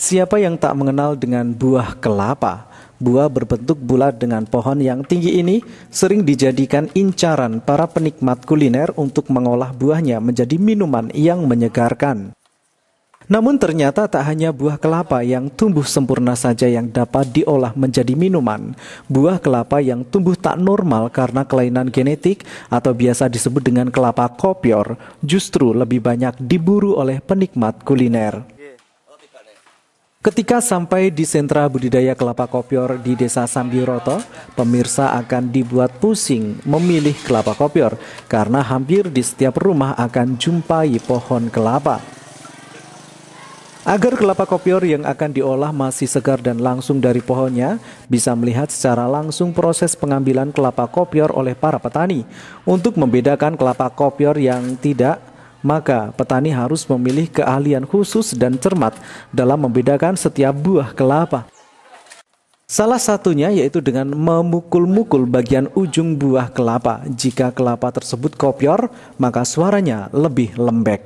Siapa yang tak mengenal dengan buah kelapa? Buah berbentuk bulat dengan pohon yang tinggi ini sering dijadikan incaran para penikmat kuliner untuk mengolah buahnya menjadi minuman yang menyegarkan. Namun ternyata tak hanya buah kelapa yang tumbuh sempurna saja yang dapat diolah menjadi minuman. Buah kelapa yang tumbuh tak normal karena kelainan genetik atau biasa disebut dengan kelapa kopior justru lebih banyak diburu oleh penikmat kuliner. Ketika sampai di sentra budidaya kelapa kopior di Desa Sambiroto, pemirsa akan dibuat pusing memilih kelapa kopior karena hampir di setiap rumah akan jumpai pohon kelapa. Agar kelapa kopior yang akan diolah masih segar dan langsung dari pohonnya, bisa melihat secara langsung proses pengambilan kelapa kopior oleh para petani. Untuk membedakan kelapa kopior yang tidak, maka petani harus memilih keahlian khusus dan cermat dalam membedakan setiap buah kelapa. Salah satunya yaitu dengan memukul-mukul bagian ujung buah kelapa. Jika kelapa tersebut kopior, maka suaranya lebih lembek.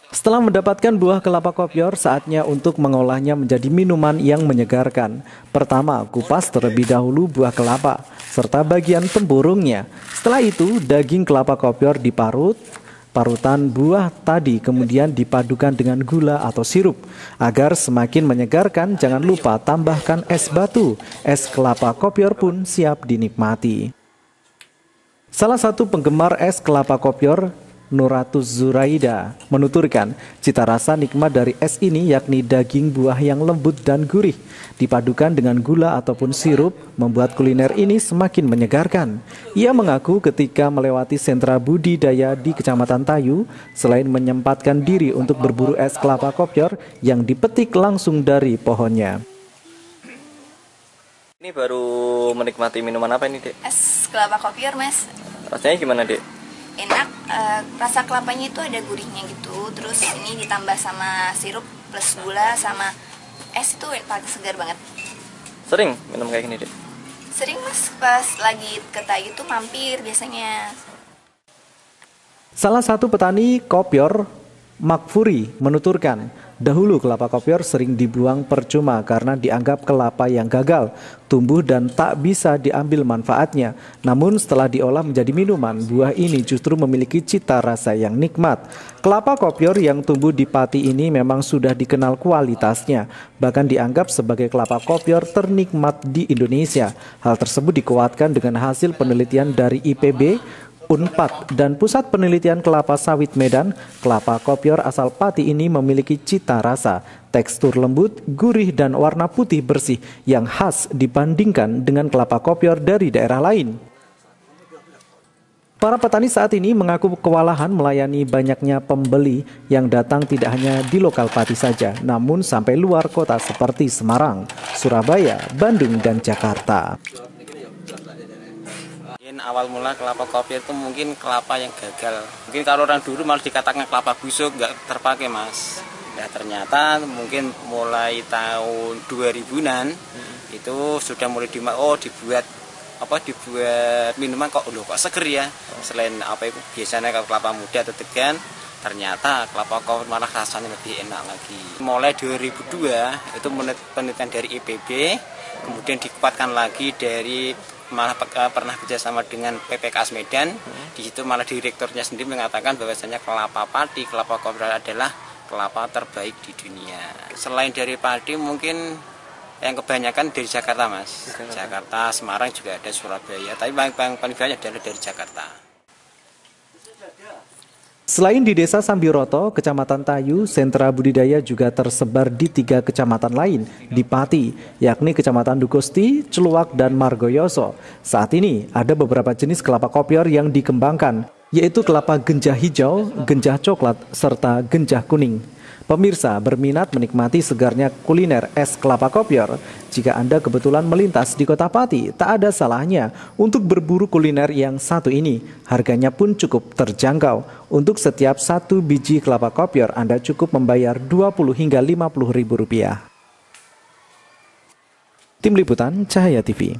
Setelah mendapatkan buah kelapa kopior, saatnya untuk mengolahnya menjadi minuman yang menyegarkan. Pertama, kupas terlebih dahulu buah kelapa, serta bagian tempurungnya. Setelah itu, daging kelapa kopior diparut. Parutan buah tadi kemudian dipadukan dengan gula atau sirup. Agar semakin menyegarkan, jangan lupa tambahkan es batu. Es kelapa kopior pun siap dinikmati. Salah satu penggemar es kelapa kopior, Nuratus Zuraida, menuturkan cita rasa nikmat dari es ini yakni daging buah yang lembut dan gurih dipadukan dengan gula ataupun sirup membuat kuliner ini semakin menyegarkan. Ia mengaku ketika melewati sentra budidaya di Kecamatan Tayu, selain menyempatkan diri untuk berburu es kelapa kopior yang dipetik langsung dari pohonnya. Ini baru menikmati minuman apa ini, Dek? Es kelapa kopior, Mas. Rasanya gimana, Dek? Enak, rasa kelapanya itu ada gurihnya gitu. Terus ini ditambah sama sirup plus gula sama es itu paling segar banget. Sering minum kayak gini, Dek? Sering, Mas, pas lagi ke Tayu itu mampir biasanya. Salah satu petani kopior, Makfuri, menuturkan, dahulu kelapa kopior sering dibuang percuma karena dianggap kelapa yang gagal, tumbuh dan tak bisa diambil manfaatnya. Namun setelah diolah menjadi minuman, buah ini justru memiliki cita rasa yang nikmat. Kelapa kopior yang tumbuh di Pati ini memang sudah dikenal kualitasnya, bahkan dianggap sebagai kelapa kopior ternikmat di Indonesia. Hal tersebut dikuatkan dengan hasil penelitian dari IPB, Unpad, dan Pusat Penelitian Kelapa Sawit Medan. Kelapa kopior asal Pati ini memiliki cita rasa, tekstur lembut, gurih, dan warna putih bersih yang khas dibandingkan dengan kelapa kopior dari daerah lain. Para petani saat ini mengaku kewalahan melayani banyaknya pembeli yang datang tidak hanya di lokal Pati saja, namun sampai luar kota seperti Semarang, Surabaya, Bandung, dan Jakarta. Awal mula kelapa kopior itu mungkin kelapa yang gagal. Mungkin kalau orang dulu malah dikatakan kelapa busuk, nggak terpakai, Mas. Nah ternyata mungkin mulai tahun 2000-an itu sudah mulai dibuat minuman kok seger ya. Selain apa itu biasanya kalau kelapa muda atau degan, ternyata kelapa kopior malah rasanya lebih enak lagi. Mulai 2002 itu penelitian dari IPB, kemudian dikuatkan lagi dari malah pernah kerjasama dengan PPKS Medan. Di situ malah direkturnya sendiri mengatakan bahwasanya kelapa padi, kelapa kopior adalah kelapa terbaik di dunia. Selain dari padi mungkin yang kebanyakan dari Jakarta, Mas. Jakarta, Semarang juga ada, Surabaya, tapi paling banyak adalah dari Jakarta. Selain di Desa Sambiroto, Kecamatan Tayu, sentra budidaya juga tersebar di 3 kecamatan lain di Pati, yakni Kecamatan Dukusti, Celuak, dan Margoyoso. Saat ini ada beberapa jenis kelapa kopior yang dikembangkan, yaitu kelapa genjah hijau, genjah coklat, serta genjah kuning. Pemirsa berminat menikmati segarnya kuliner es kelapa kopior? Jika Anda kebetulan melintas di kota Pati, tak ada salahnya untuk berburu kuliner yang satu ini. Harganya pun cukup terjangkau. Untuk setiap 1 biji kelapa kopior, Anda cukup membayar 20 hingga 50 ribu rupiah. Tim Liputan Cahaya TV.